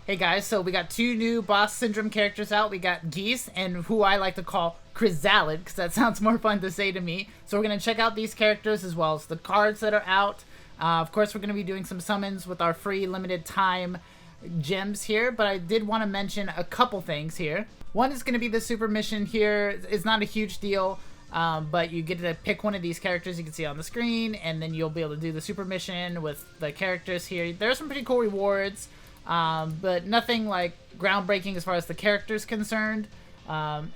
Hey guys, so we got two new boss syndrome characters out. We got Geese and who I like to call Krizalid because that sounds more fun to say to me. So we're going to check out these characters as well as the cards that are out. Of course, we're going to be doing some summons with our free limited time gems here, but I did want to mention a couple things here. One is going to be the super mission here. It's not a huge deal, but you get to pick one of these characters you can see on the screen, and then you'll be able to do the super mission with the characters here. There are some pretty cool rewards. But nothing like groundbreaking as far as the character's concerned.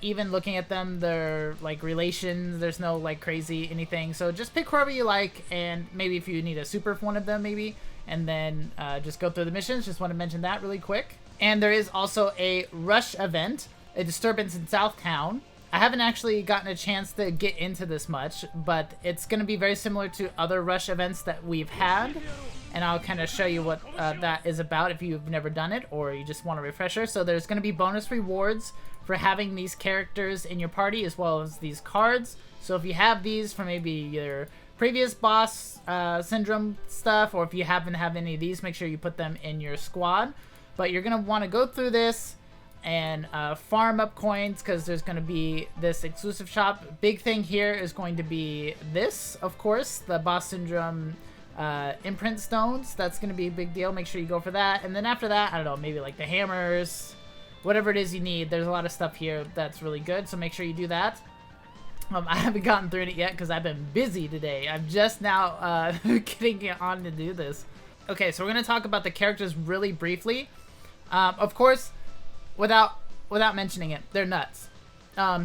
Even looking at them, they're like relations. There's no like crazy anything. So just pick whoever you like, and maybe if you need a super for one of them, maybe, and then just go through the missions. Just want to mention that really quick. And there is also a rush event, a disturbance in Southtown. I haven't actually gotten a chance to get into this much, but it's going to be very similar to other rush events that we've had, and I'll kind of show you what that is about if you've never done it or you just want a refresher. So there's going to be bonus rewards for having these characters in your party as well as these cards. So if you have these for maybe your previous boss syndrome stuff, or if you happen to have any of these, make sure you put them in your squad. But you're going to want to go through this and farm up coins because there's going to be this exclusive shop. Big thing here is going to be this, of course, the boss syndrome imprint stones. That's going to be a big deal. Make sure you go for that. And then after that, I don't know, maybe like the hammers, whatever it is you need. There's a lot of stuff here that's really good, so make sure you do that. I haven't gotten through it yet because I've been busy today. I'm just now getting on to do this. Okay, so we're going to talk about the characters really briefly. Of course, without mentioning it, they're nuts.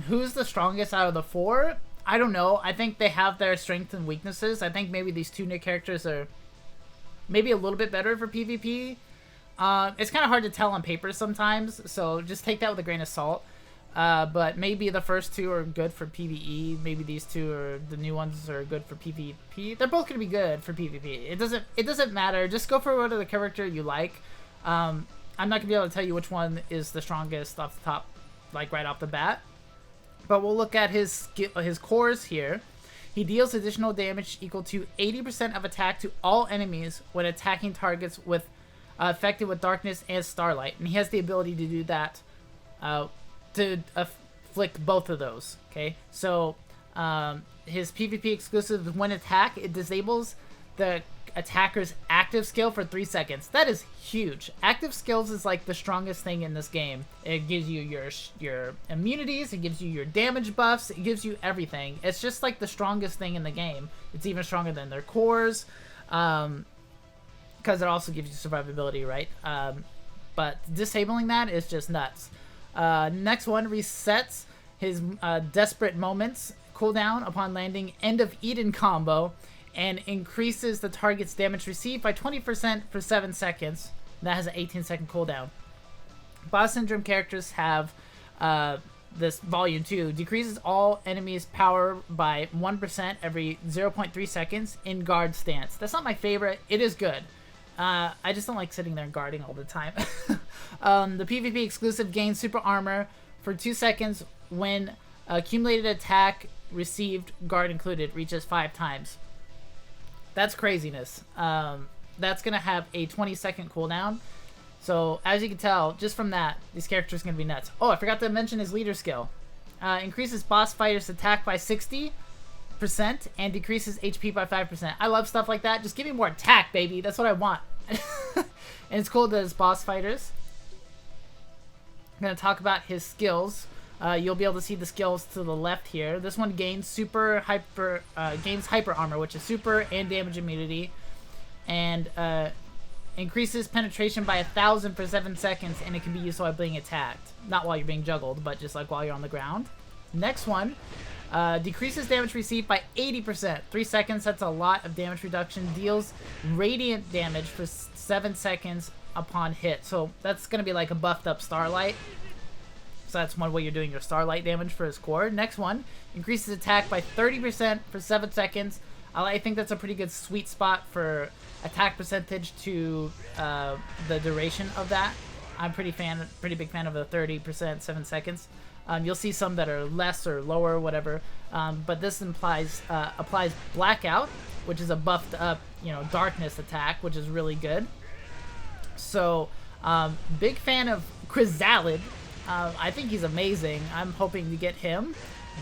Who's the strongest out of the four? I don't know. I think they have their strengths and weaknesses. I think maybe these two new characters are maybe a little bit better for PvP. It's kind of hard to tell on paper sometimes, so just take that with a grain of salt. But maybe the first two are good for PvE. Maybe these two are the new ones are good for PvP. They're both gonna be good for PvP. It doesn't matter. Just go for whatever the character you like. I'm not gonna be able to tell you which one is the strongest off the top, like right off the bat. But we'll look at his cores here. He deals additional damage equal to 80% of attack to all enemies when attacking targets with affected with darkness and starlight, and he has the ability to do that to afflict both of those. Okay, so his PvP exclusive when attack, it disables the attacker's active skill for 3 seconds. That is huge. Active skills is like the strongest thing in this game. It gives you your immunities, it gives you your damage buffs, it gives you everything. It's just like the strongest thing in the game. It's even stronger than their cores, because it also gives you survivability, right? But disabling that is just nuts. Next one resets his Desperate Moments cooldown upon landing End of Eden combo, and increases the target's damage received by 20% for 7 seconds. That has an 18-second cooldown. Boss Syndrome characters have this Volume 2. Decreases all enemies' power by 1% every 0.3 seconds in guard stance. That's not my favorite. It is good. I just don't like sitting there and guarding all the time. The PvP exclusive gains super armor for 2 seconds when accumulated attack received, guard included, reaches 5 times. That's craziness. That's going to have a 20-second cooldown. So, as you can tell, just from that, these characters are going to be nuts. Oh, I forgot to mention his leader skill. Increases boss fighters' attack by 60% and decreases HP by 5%. I love stuff like that. Just give me more attack, baby. That's what I want. And it's cool that it's boss fighters. I'm going to talk about his skills. You'll be able to see the skills to the left here. This one gains hyper armor, which is super and damage immunity, and increases penetration by 1,000 for 7 seconds, and it can be used while being attacked, not while you're being juggled, but just like while you're on the ground. Next one decreases damage received by 80%. 3 seconds. That's a lot of damage reduction. Deals radiant damage for 7 seconds upon hit. So that's gonna be like a buffed up Starlight. So that's one way you're doing your Starlight damage for his core. Next one, increases attack by 30% for 7 seconds. I think that's a pretty good sweet spot for attack percentage to the duration of that. I'm pretty big fan of the 30%, 7 seconds. You'll see some that are less or lower, whatever. But this applies Blackout, which is a buffed up, darkness attack, which is really good. So Big fan of Krizalid. I think he's amazing. I'm hoping to get him,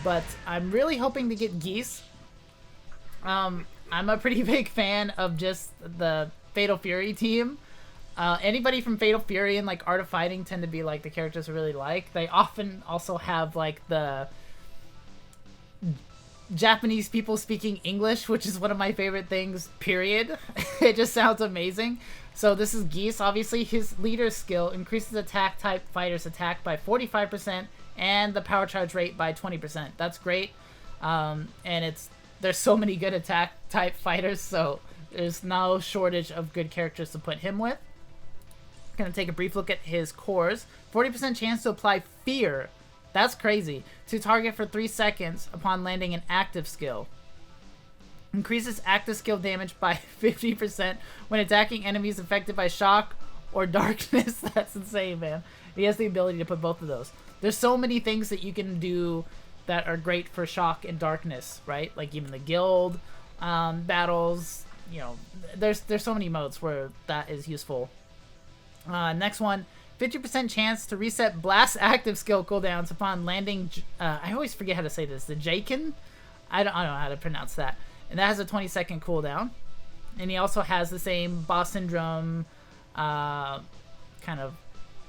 but I'm really hoping to get Geese. I'm a pretty big fan of just the Fatal Fury team. Anybody from Fatal Fury and like Art of Fighting tend to be like the characters I really like. They often also have like the Japanese people speaking English, which is one of my favorite things, period. It just sounds amazing. So this is Geese. Obviously, his leader skill increases attack type fighters' attack by 45% and the power charge rate by 20%. That's great. And there's so many good attack type fighters, so there's no shortage of good characters to put him with. Gonna take a brief look at his cores. 40% chance to apply fear. That's crazy. To target for 3 seconds upon landing an active skill. Increases active skill damage by 50% when attacking enemies affected by shock or darkness. That's insane, man. He has the ability to put both of those. There's so many things that you can do that are great for shock and darkness, right? Like even the guild battles. You know, there's so many modes where that is useful. Next one, 50% chance to reset blast active skill cooldowns upon landing. I always forget how to say this. The Jaken? I don't know how to pronounce that. And that has a 20-second cooldown. And he also has the same Boss Syndrome kind of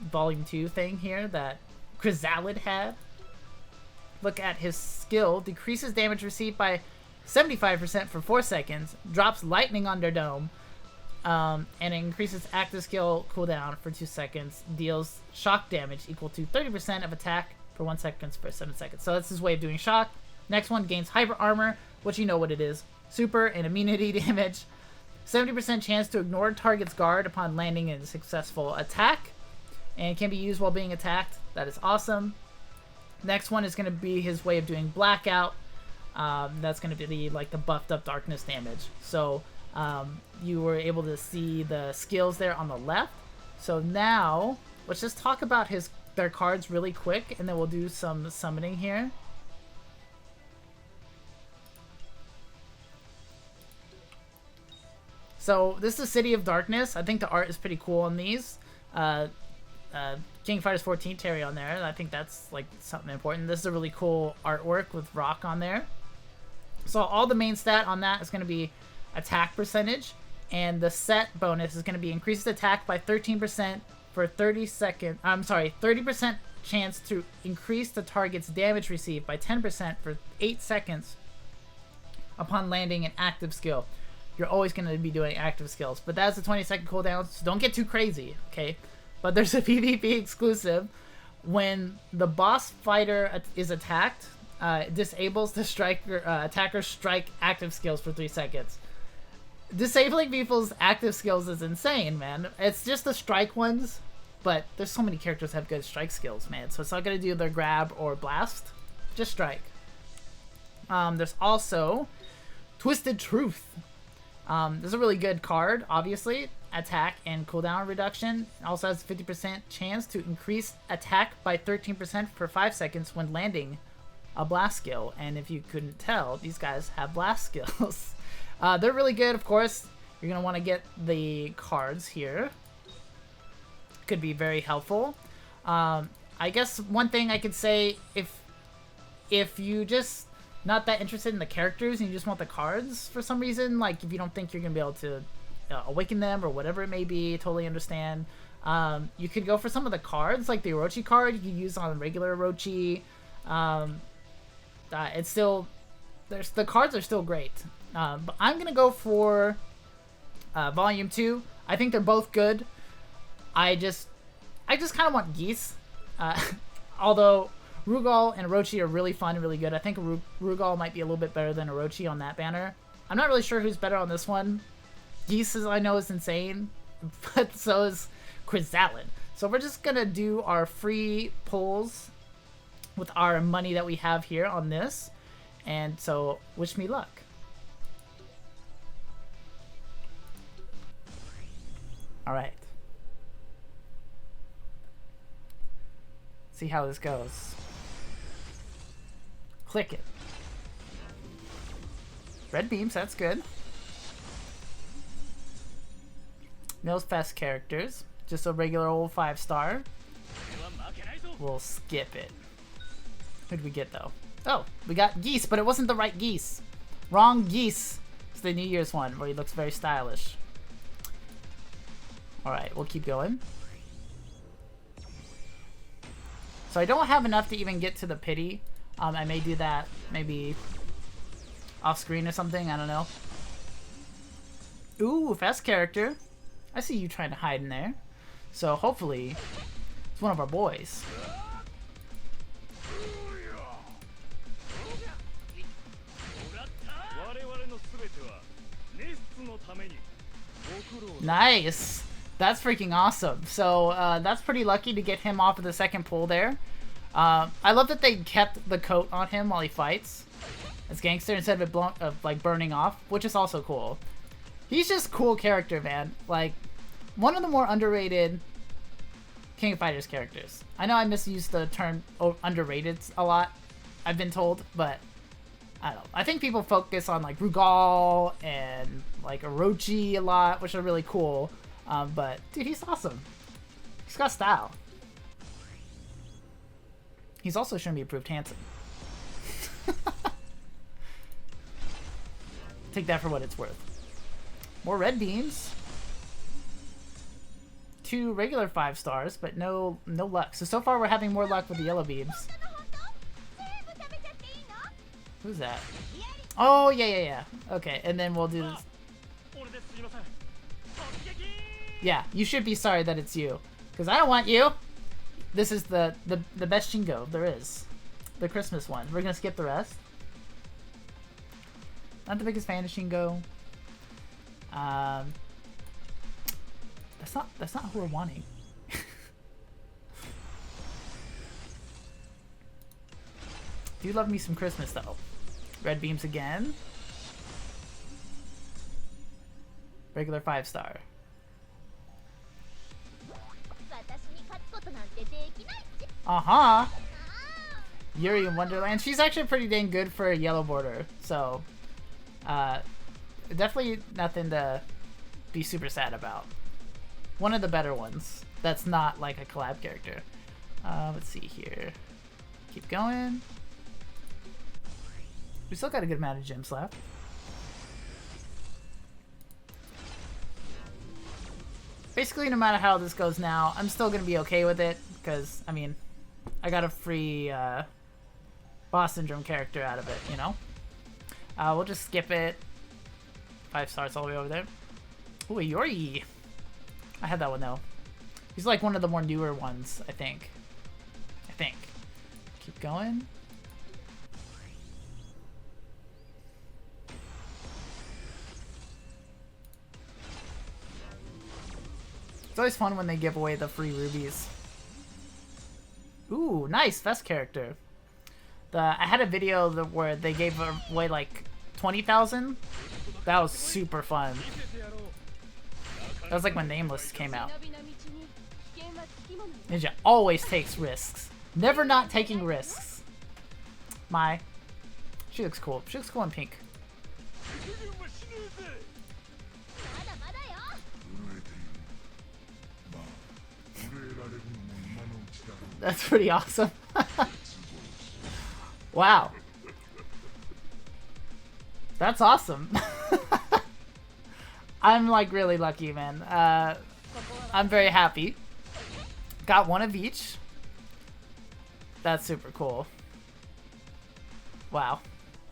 Volume 2 thing here that Krizalid had. Look at his skill. Decreases damage received by 75% for 4 seconds. Drops lightning on their dome. And increases active skill cooldown for 2 seconds. Deals shock damage equal to 30% of attack for 1 second for 7 seconds. So that's his way of doing shock. Next one, gains hyper armor, which you know what it is. Super and immunity damage. 70% chance to ignore target's guard upon landing a successful attack. And can be used while being attacked. That is awesome. Next one is going to be his way of doing blackout. That's going to be like the buffed up darkness damage. So you were able to see the skills there on the left. So now let's just talk about their cards really quick, and then we'll do some summoning here. So this is City of Darkness. I think the art is pretty cool on these. King of Fighters 14 Terry on there. I think that's like something important. This is a really cool artwork with Rock on there. So all the main stat on that is going to be attack percentage, and the set bonus is going to be increased attack by 13% for 30 seconds. 30% chance to increase the target's damage received by 10% for 8 seconds upon landing an active skill. You're always going to be doing active skills, but that's a 20-second cooldown, so don't get too crazy, okay? But there's a PvP exclusive. When the boss fighter is attacked, it disables the attacker's strike active skills for 3 seconds. Disabling people's active skills is insane, man. It's just the strike ones, but there's so many characters that have good strike skills, man. So it's not going to do their grab or blast, just strike. There's also Twisted Truth. This is a really good card, obviously. Attack and cooldown reduction. It also has a 50% chance to increase attack by 13% for 5 seconds when landing a blast skill. And if you couldn't tell, these guys have blast skills. They're really good, of course. You're going to want to get the cards here. Could be very helpful. I guess one thing I could say, if you just not that interested in the characters and you just want the cards for some reason, like if you don't think you're going to be able to awaken them or whatever it may be, totally understand. You could go for some of the cards, like the Orochi card you could use on regular Orochi. It's still, the cards are still great. But I'm going to go for Volume 2. I think they're both good. I just kind of want Geese. Although Rugal and Orochi are really fun and really good. I think Rugal might be a little bit better than Orochi on that banner. I'm not really sure who's better on this one. Geese, I know, is insane, but so is Krizalid. So we're just going to do our free pulls with our money that we have here on this. And so, wish me luck. Alright. See how this goes. Click it. Red beams, that's good. Knows fast characters. Just a regular old 5-star. We'll skip it. Who'd we get though? Oh, we got Geese, but it wasn't the right Geese. Wrong Geese. It's the New Year's one where he looks very stylish. Alright, we'll keep going. So I don't have enough to even get to the pity. I may do that maybe off screen or something, I don't know. Ooh, fast character. I see you trying to hide in there. So hopefully it's one of our boys. Nice! That's freaking awesome. So that's pretty lucky to get him off of the second pull there. I love that they kept the coat on him while he fights as Gangster instead of it like burning off, which is also cool. He's just a cool character, man. Like, one of the more underrated King of Fighters characters. I know I misused the term underrated a lot, I've been told, but I don't know. I think people focus on like Rugal and like Orochi a lot, which are really cool. But dude, he's awesome. He's got style. He's also shouldn't be approved handsome. Take that for what it's worth. More red beams. 2 regular 5-stars, but no luck. So far we're having more luck with the yellow beams. Who's that? Oh, yeah. Okay, and then we'll do this. Yeah, you should be sorry that it's you. Because I don't want you. This is the best Shingo there is. The Christmas one. We're going to skip the rest. Not the biggest fan of Shingo. That's not who we're wanting. Do love me some Christmas though. Red beams again. Regular 5-star. Uh-huh. Yuri in Wonderland. She's actually pretty dang good for a yellow border. So, definitely nothing to be super sad about. One of the better ones. That's not like a collab character. Let's see here. Keep going. We still got a good amount of gems left. Basically, no matter how this goes now, I'm still gonna be okay with it because, I mean, I got a free boss syndrome character out of it, you know? We'll just skip it. 5 stars all the way over there. Ooh, a Yori. I had that one though. He's like one of the more newer ones, I think. Keep going. It's always fun when they give away the free rubies. Ooh, nice Vest character. I had a video where they gave away like 20,000. That was super fun. That was like when Nameless came out. Ninja always takes risks. Never not taking risks. She looks cool. She looks cool in pink. That's pretty awesome. Wow. That's awesome. I'm like really lucky, man. I'm very happy. Got one of each. That's super cool. Wow.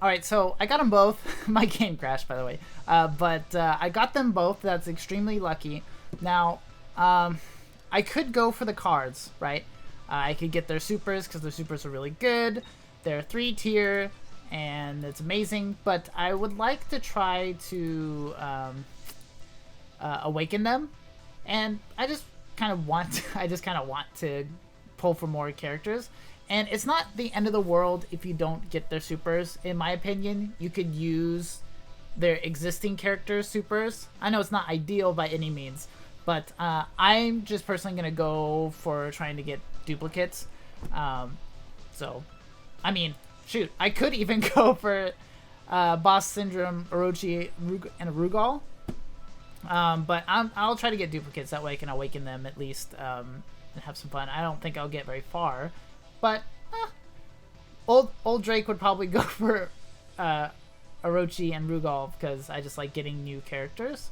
Alright, so I got them both. My game crashed, by the way. But I got them both. That's extremely lucky. Now, I could go for the cards, right? I could get their supers because their supers are really good. They're 3-tier and it's amazing. But I would like to try to awaken them. And I just kind of want to pull for more characters. And it's not the end of the world if you don't get their supers. In my opinion, you could use their existing characters' supers. I know it's not ideal by any means, but I'm just personally going to go for trying to get duplicates. So, I mean, shoot, I could even go for Boss Syndrome, Orochi, and Rugal. But I'll try to get duplicates, that way I can awaken them at least, and have some fun. I don't think I'll get very far, but old Drake would probably go for Orochi and Rugal, because I just like getting new characters.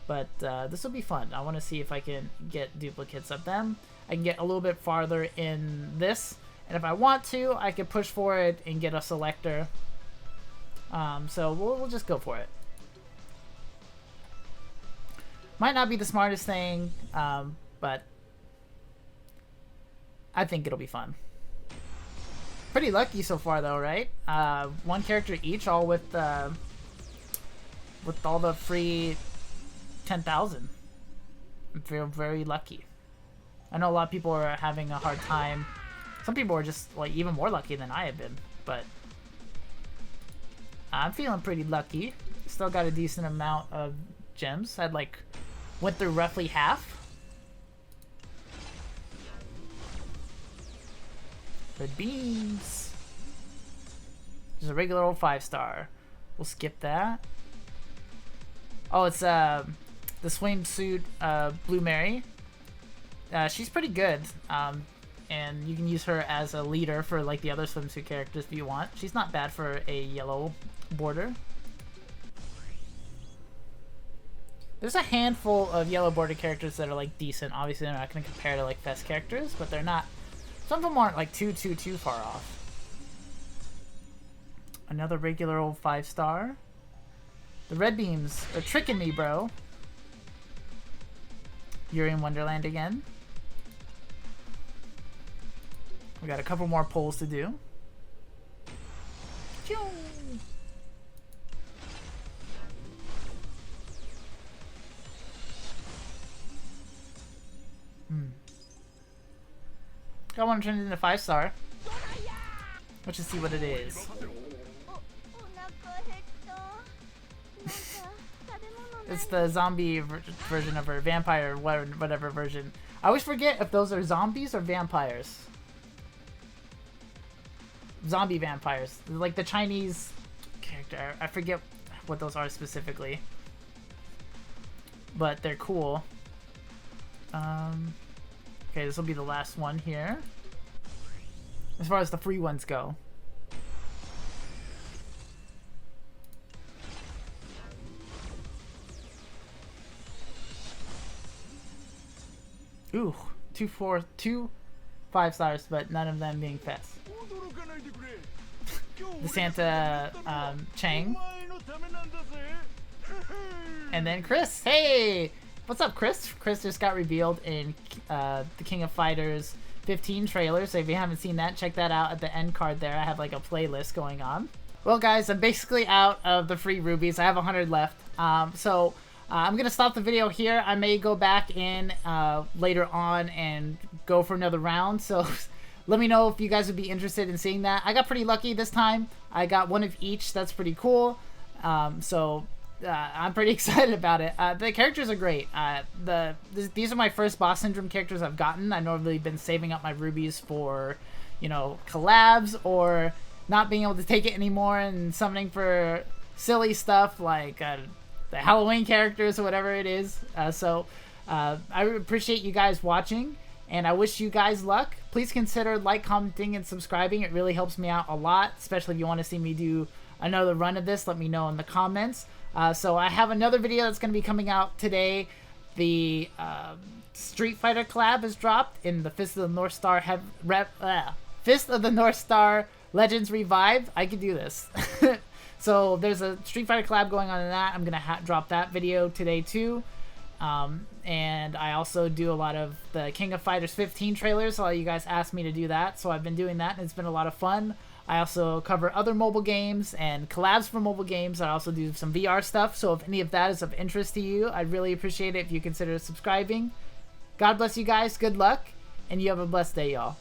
But this will be fun. I want to see if I can get duplicates of them. I can get a little bit farther in this, and if I want to, I could push for it and get a selector. So we'll just go for it. Might not be the smartest thing, but I think it'll be fun. Pretty lucky so far, though, right? One character each, all with all the free 10,000. I feel very lucky. I know a lot of people are having a hard time. Some people are just like even more lucky than I have been, but I'm feeling pretty lucky. Still got a decent amount of gems. I'd like went through roughly half. Red beams. Just a regular old 5-star. We'll skip that. Oh, it's the swimsuit Blue Mary. She's pretty good. And you can use her as a leader for like the other swimsuit characters if you want. She's not bad for a yellow border. There's a handful of yellow border characters that are like decent. Obviously, they're not going to compare to like Fest characters, but they're not. Some of them aren't like too far off. Another regular old 5-star. The red beams are tricking me, bro. You're in Wonderland again. We got a couple more polls to do. Choo! I want to turn it into 5-star. Let's just see what it is. It's the zombie version of her, vampire, whatever version. I always forget if those are zombies or vampires. Zombie vampires. Like the Chinese character. I forget what those are specifically. But they're cool. Okay, this will be the last one here. As far as the free ones go. Ooh, 2 5-stars, but none of them being Fest. The Santa Chang. And then Chris. Hey! What's up, Chris? Chris just got revealed in the King of Fighters 15 trailer, so if you haven't seen that, check that out at the end card there. I have like a playlist going on. Well, guys, I'm basically out of the free rubies. I have 100 left. So I'm going to stop the video here. I may go back in later on and go for another round. So let me know if you guys would be interested in seeing that. I got pretty lucky this time. I got one of each. That's pretty cool. I'm pretty excited about it. The characters are great. These are my first Boss Syndrome characters I've gotten. I've normally been saving up my rubies for, you know, collabs or not being able to take it anymore and summoning for silly stuff like the Halloween characters or whatever it is. I appreciate you guys watching, and I wish you guys luck. Please consider like, commenting, and subscribing. It really helps me out a lot, especially if you want to see me do another run of this. Let me know in the comments. So I have another video that's going to be coming out today. The Street Fighter collab is dropped in the Fist of the North Star Fist of the North Star Legends Revive. I could do this. So there's a Street Fighter collab going on in that. I'm going to drop that video today too. And I also do a lot of the King of Fighters 15 trailers. A lot of you guys asked me to do that, so I've been doing that, and it's been a lot of fun. I also cover other mobile games and collabs for mobile games. I also do some VR stuff, so if any of that is of interest to you, I'd really appreciate it if you consider subscribing. God bless you guys, good luck, and you have a blessed day, y'all.